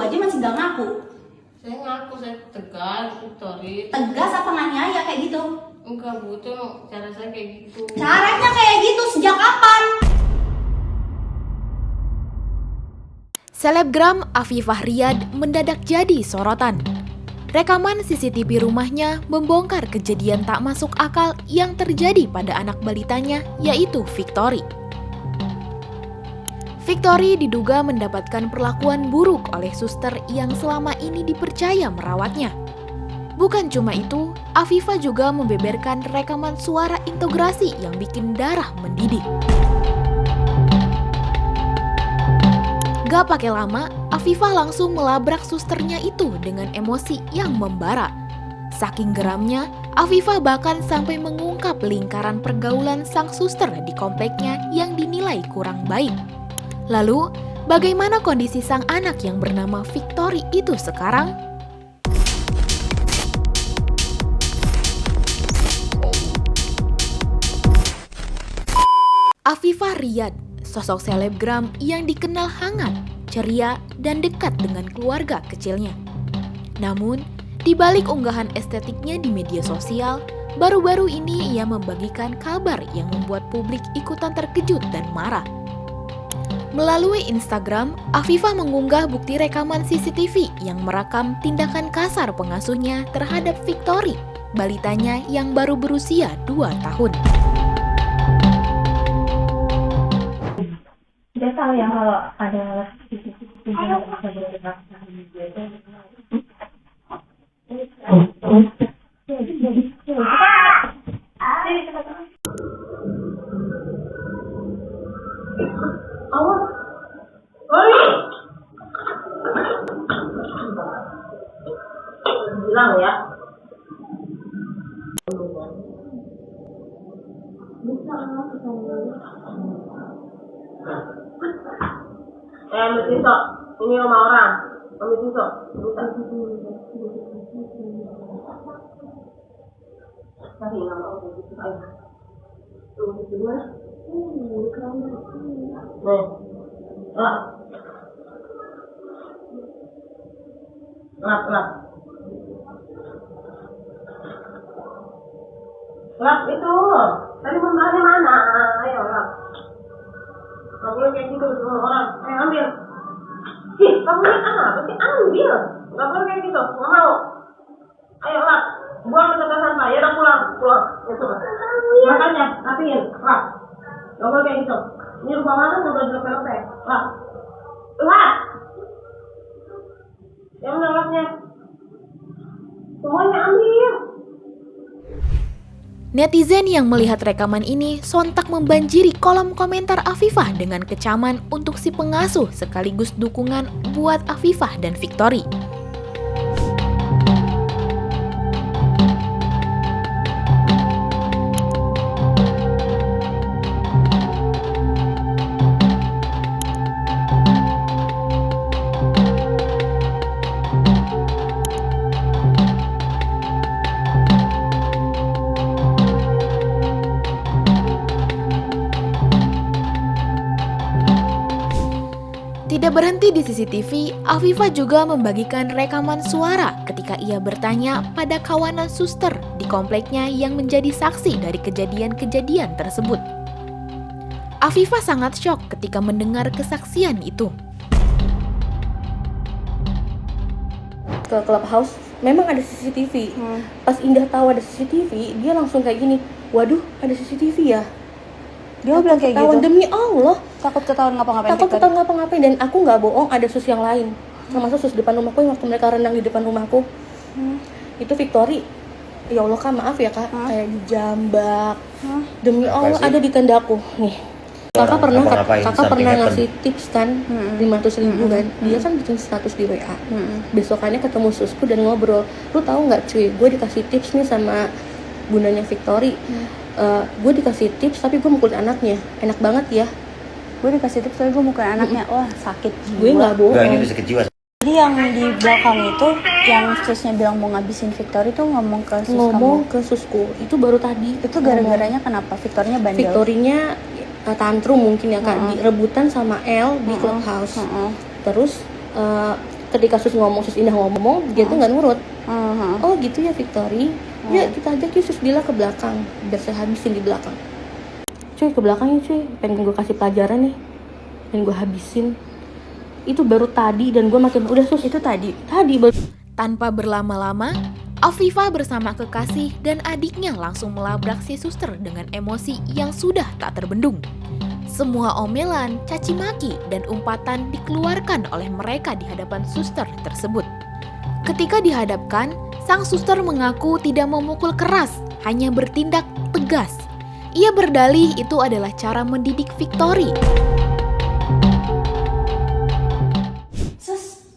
aja masih gak ngaku. Saya ngaku, saya tegas, Victory. Tegas apa nganiaya kayak gitu? Enggak Bu, itu cara saya kayak gitu. Caranya kayak gitu sejak kapan? Selebgram Afifah Riyad mendadak jadi sorotan. Rekaman CCTV rumahnya membongkar kejadian tak masuk akal yang terjadi pada anak balitanya, yaitu Victory. Victory diduga mendapatkan perlakuan buruk oleh suster yang selama ini dipercaya merawatnya. Bukan cuma itu, Afifah juga membeberkan rekaman suara integrasi yang bikin darah mendidih. Gak pakai lama, Afifah langsung melabrak susternya itu dengan emosi yang membara. Saking geramnya, Afifah bahkan sampai mengungkap lingkaran pergaulan sang suster di kompleknya yang dinilai kurang baik. Lalu, bagaimana kondisi sang anak yang bernama Victory itu sekarang? Afifah Riyad, sosok selebgram yang dikenal hangat, ceria, dan dekat dengan keluarga kecilnya. Namun, di balik unggahan estetiknya di media sosial, baru-baru ini ia membagikan kabar yang membuat publik ikutan terkejut dan marah. Melalui Instagram, Afifah mengunggah bukti rekaman CCTV yang merekam tindakan kasar pengasuhnya terhadap Victory, balitanya yang baru berusia 2 tahun. Dia tahu ya kalau ada CCTV yang bisa direkam. Awas. Oi. Bilang ya. Ambil pisau. Ini rumah orang. Ambil pisau. Bisa. Tapi nggak mau begitu. Ayo. Tunggu dulu. Nih. Lap. Lap itu. Tadi membahasnya mana? Ayo lap. Gak boleh kayak gitu semua orang. Ayo ambil. Ih, kamu ini apa sih? Ambil. Gak boleh kayak gitu. Gak mau. Ayo lap. Buang ke tempat sampah. Ya udah pulang. Ya coba. Makanya rapiin. Lap. Gak boleh kayak gitu. Ini rumah mana udah jelek-jelek. Lap. Yang mana lapnya? Semuanya ambil. Netizen yang melihat rekaman ini sontak membanjiri kolom komentar Afifah dengan kecaman untuk si pengasuh sekaligus dukungan buat Afifah dan Victory. Tidak berhenti di CCTV, Afifah juga membagikan rekaman suara ketika ia bertanya pada kawanan suster di kompleknya yang menjadi saksi dari kejadian-kejadian tersebut. Afifah sangat syok ketika mendengar kesaksian itu. Ke Clubhouse memang ada CCTV. Pas Indah tahu ada CCTV, dia langsung kayak gini, waduh ada CCTV ya. Dia bilang kayak gitu. Demi Allah, Takut ketahuan ngapa-ngapain. takut ketahuan ngapa-ngapain. Dan aku nggak bohong, ada sus yang lain, termasuk sus depan rumahku yang waktu mereka renang di depan rumahku. Itu Victory, ya Allah kak, maaf ya kak, kayak dijambak. Demi Allah ada di tendaku nih. Kakak pernah ngasih tips kan, 500.000 kan. Dia kan bikin status di WA. Besokannya ketemu susku dan ngobrol. Lu tahu nggak cuy, gue dikasih tips nih sama bundanya Victory. Gue dikasih tips tapi gue mukulin anaknya. Enak banget ya. Gue dikasih tips tapi gue mukulin anaknya. Wah sakit jiwa. Gue nggak bohong. Enggak, ini sakit jiwa. Jadi yang di belakang itu, yang susnya bilang mau ngabisin Victory tuh ngomong ke sus Ke susku. Itu baru tadi. Itu gara-garanya kenapa? Victory-nya bandel. Victory-nya tantrum mungkin ya kak, rebutan sama L di Clubhouse. Terus ketika sus Indah ngomong, dia tuh nggak nurut. Oh gitu ya Victory, ya kita ajak yuk sus Dila ke belakang, biar saya habisin di belakang. Cuy, ke belakang ya cuy, pengen gue kasih pelajaran nih, pengen gue habisin. Itu baru tadi dan gue makin udah sus, itu tadi baru. Tanpa berlama-lama, Afifah bersama kekasih dan adiknya langsung melabrak si suster dengan emosi yang sudah tak terbendung. Semua omelan, caci maki, dan umpatan dikeluarkan oleh mereka di hadapan suster tersebut. Ketika dihadapkan, sang suster mengaku tidak memukul keras, hanya bertindak tegas. Ia berdalih itu adalah cara mendidik Victory. Sus,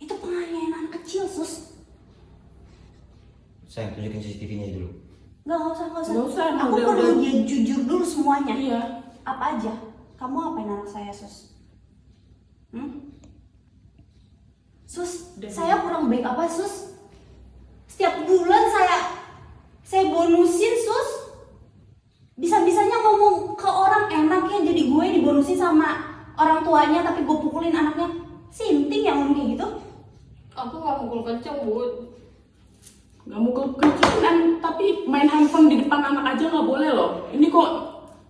itu penganiayaan anak kecil, Sus. Sayang, tunjukin CCTV-nya dulu. Nggak usah. Nggak usah, Aku udah. perlu dia jujur dulu semuanya. Iya. Apa aja? Kamu apain anak saya, Sus? Sus, saya kurang baik apa, Sus? Setiap bulan saya bonusin, Sus. Bisa-bisanya ngomong ke orang enaknya jadi gue dibonusin sama orang tuanya tapi gue pukulin anaknya. Sinting yang ngomong kayak gitu. Aku nggak mukul kenceng, Bud. Nggak mukul kenceng, tapi main handphone di depan anak aja nggak boleh loh. Ini kok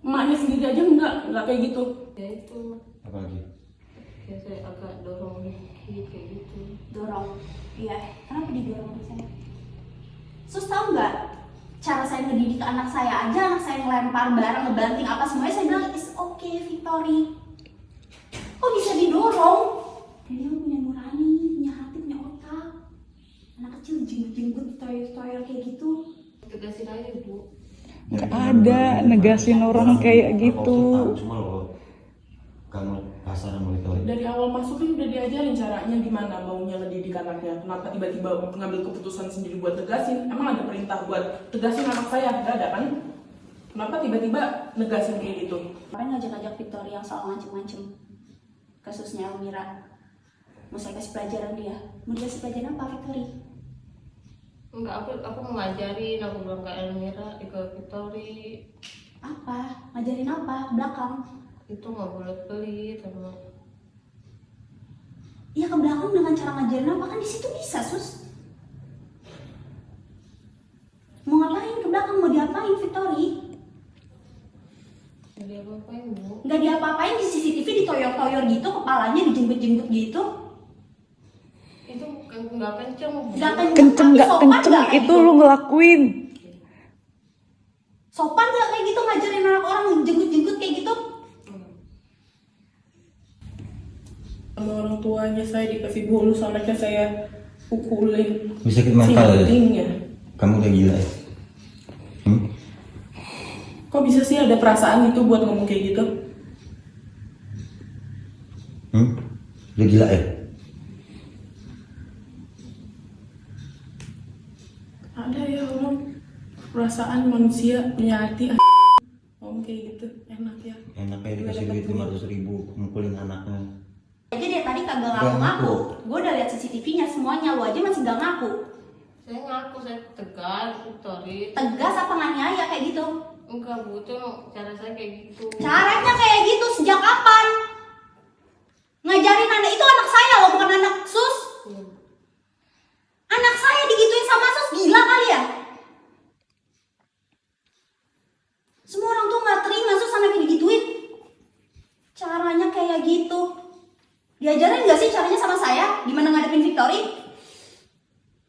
emaknya sendiri aja nggak kayak gitu. Ya itu. Apa lagi? Ya saya agak dorong kayak gitu. Dorong. Iya, kenapa didorong di sana? Sus tahu nggak? Cara saya ngedidik anak saya aja, anak saya ngelempar barang, ngebanting apa semuanya saya bilang is okay Victory. Kok bisa didorong? Dia punya nurani, punya hati, punya otak. Anak kecil jenggut-jenggut, toyor-toyor kayak gitu. Tegasin aja, Bu. Nggak ada negasin orang kayak gitu. Cuma lo kamu pasaran mau itu. Dari awal masuk kan udah diajarin caranya gimana maunya ngedidik anaknya. Kenapa tiba-tiba ngambil keputusan sendiri buat tegasin? Emang ada perintah buat tegasin anak saya? Gak ada kan? Kenapa tiba-tiba negasin kayak gitu? Kemarin ngajak-ngajak Victory yang soal ngancem-ngancem kasusnya Elmira. Mau saya kasih pelajaran dia. Mau dikasih pelajaran apa Victory? Enggak, aku mau ngajarin, aku bilang ke Elmira, ke Victory. Apa? Ngajarin apa? Belakang. Itu nggak boleh pelit sama. Iya ke belakang dengan cara ngajarin apa kan di situ bisa sus. Mau ngapain ke belakang? Mau diapain Victory? Jadi apa-apain, Bu? Nggak diapa-apain, di CCTV ditoyor-toyor gitu, kepalanya dijemput-jemput gitu. Itu nggak kenceng, Bu. Nggak Kenceng tapi nggak sopan kenceng nggak kayak itu gitu? lu ngelakuin. Sopan nggak kayak gitu ngajarin anak orang jenggut-jenggut kayak gitu? Sama orang tuanya saya dikasih bonus, anaknya saya pukulin. Bisa sakit mental ya? Sintingnya. Kamu kayak gila ya? Kok bisa sih ada perasaan gitu buat ngomong kayak gitu? Lu gila ya? Ada ya orang perasaan manusia punya hati. Ngomong kayak gitu enak ya. Enak kayak dikasih duit 500.000 mukulin anaknya. Aja deh tadi kagak Nggak ngaku-ngaku. ngaku. Gue udah lihat CCTV-nya semuanya, lu aja masih nggak ngaku. Saya ngaku, saya tegas, Victory. Tegas apa nganiaya kayak gitu? Enggak, Bu, itu cara saya kayak gitu. Caranya kayak gitu sejak kapan? Ngajarin anak itu anak saya loh, bukan anak sus. Anak saya digituin sama sus, gila kali ya? Semua orang tuh nggak terima sus anaknya digituin. Caranya kayak gitu. Diajarin nggak sih caranya sama saya? Gimana ngadepin Victory?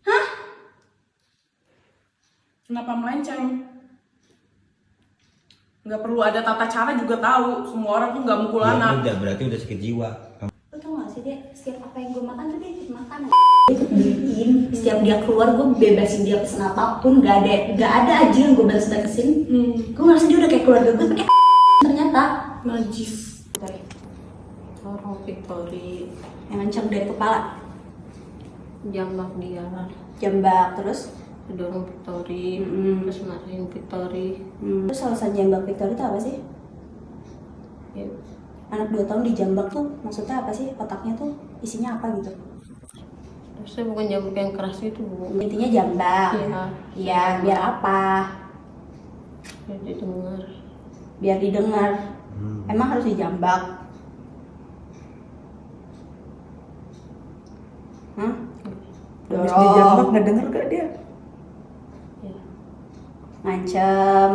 Hah? Kenapa melenceng? Nggak perlu ada tata cara juga tahu. Semua orang tuh nggak mukul Ya anak. udah, berarti udah sakit jiwa. Lo tau gak sih dia, setiap apa yang gue makan tuh dia ikut makan. Gue beliin, setiap dia keluar gue bebasin dia pesen apapun. Gak ada aja yang gue balas batasin. Gue ngerasa dia udah kayak keluarga gue, pakai ternyata Najis. Orang Victory yang ngancam dari kepala, jambak dia, jambak terus. dorong Victory, terus marahin Victory. Terus alasan jambak Victory itu apa sih? Ya, Anak 2 tahun dijambak tuh maksudnya apa sih? Otaknya tuh isinya apa gitu? terus saya bukan jambak yang keras itu, Bu. Intinya jambak. Iya. Iya, biar apa? Biar didengar. Biar didengar. Emang harus dijambak? Hah? Habis dijambak nggak denger gak dia? Ngancem.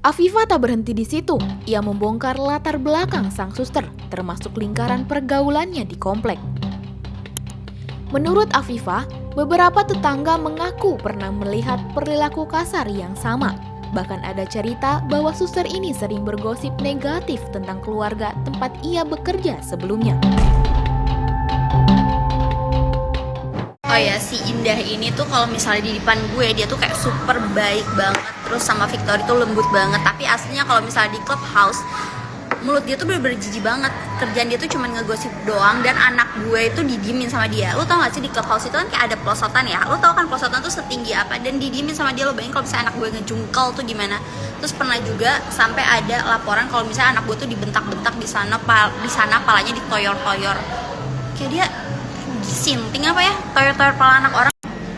Afifah tak berhenti di situ. Ia membongkar latar belakang sang suster, termasuk lingkaran pergaulannya di komplek. Menurut Afifah, beberapa tetangga mengaku pernah melihat perilaku kasar yang sama. Bahkan ada cerita bahwa suster ini sering bergosip negatif tentang keluarga tempat ia bekerja sebelumnya. Oh ya, si Indah ini tuh kalau misalnya di depan gue dia tuh kayak super baik banget, terus sama Victory tuh lembut banget. Tapi aslinya kalau misalnya di clubhouse, mulut dia tuh bener-bener jijik banget. Kerjaan dia tuh cuma ngegosip doang, dan anak gue itu didiemin sama dia. Lo tau gak sih di clubhouse itu kan kayak ada pelosotan ya? Lo tau kan pelosotan tuh setinggi apa, dan didiemin sama dia. Lo bayangin kalau misalnya anak gue ngejungkel tuh gimana. Terus pernah juga sampai ada laporan kalau misalnya anak gue tuh dibentak-bentak di sana palanya ditoyor-toyor. Kayak dia sinting apa ya, toyor-toyor pala anak orang.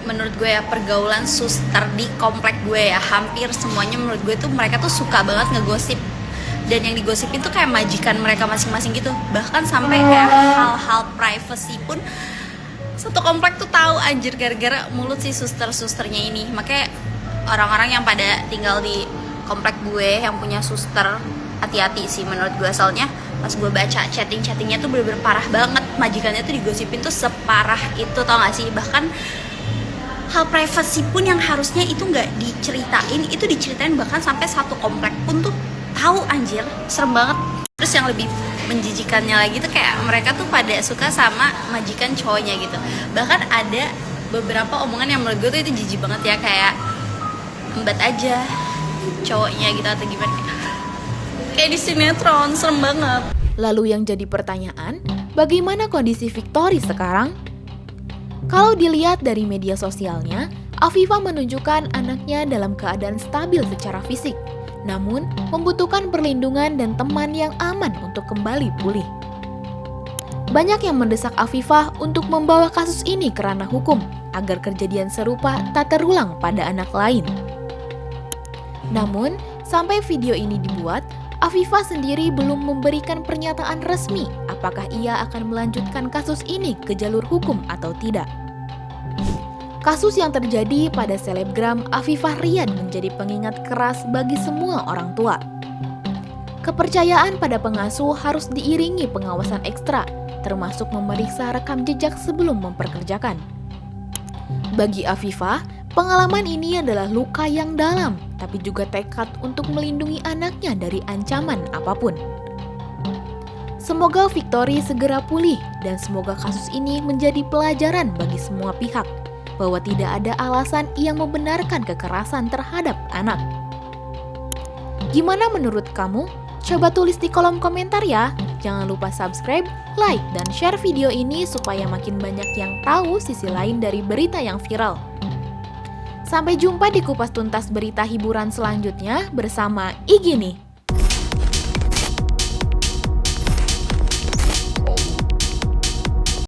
Menurut gue ya, pergaulan suster di komplek gue ya, hampir semuanya menurut gue tuh mereka tuh suka banget ngegosip. Dan yang digosipin tuh kayak majikan mereka masing-masing gitu. Bahkan sampai kayak hal-hal privacy pun satu komplek tuh tahu anjir, gara-gara mulut si suster-susternya ini. Makanya orang-orang yang pada tinggal di komplek gue yang punya suster, hati-hati sih menurut gue. Soalnya pas gue baca chatting-chattingnya tuh bener-bener parah banget. Majikannya tuh digosipin tuh separah itu, tau gak sih? Bahkan hal privacy pun yang harusnya itu nggak diceritain, itu diceritain. Bahkan sampai satu komplek pun tuh tahu, anjir, serem banget. Terus yang lebih menjijikannya lagi tuh kayak mereka tuh pada suka sama majikan cowoknya gitu. Bahkan ada beberapa omongan yang menurut gue tuh itu jijik banget ya, kayak embat aja cowoknya gitu atau gimana. Kayak di sinetron, serem banget. Lalu yang jadi pertanyaan, bagaimana kondisi Victory sekarang? Kalau dilihat dari media sosialnya, Afifah menunjukkan anaknya dalam keadaan stabil secara fisik, namun membutuhkan perlindungan dan teman yang aman untuk kembali pulih. Banyak yang mendesak Afifah untuk membawa kasus ini ke ranah hukum, agar kejadian serupa tak terulang pada anak lain. Namun, sampai video ini dibuat, Afifah sendiri belum memberikan pernyataan resmi apakah ia akan melanjutkan kasus ini ke jalur hukum atau tidak. Kasus yang terjadi pada selebgram Afifah Riyad menjadi pengingat keras bagi semua orang tua. Kepercayaan pada pengasuh harus diiringi pengawasan ekstra, termasuk memeriksa rekam jejak sebelum memperkerjakan. Bagi Afifah, pengalaman ini adalah luka yang dalam, tapi juga tekad untuk melindungi anaknya dari ancaman apapun. Semoga Victory segera pulih dan semoga kasus ini menjadi pelajaran bagi semua pihak bahwa tidak ada alasan yang membenarkan kekerasan terhadap anak. Gimana menurut kamu? Coba tulis di kolom komentar ya. Jangan lupa subscribe, like, dan share video ini supaya makin banyak yang tahu sisi lain dari berita yang viral. Sampai jumpa di kupas tuntas berita hiburan selanjutnya bersama Igini.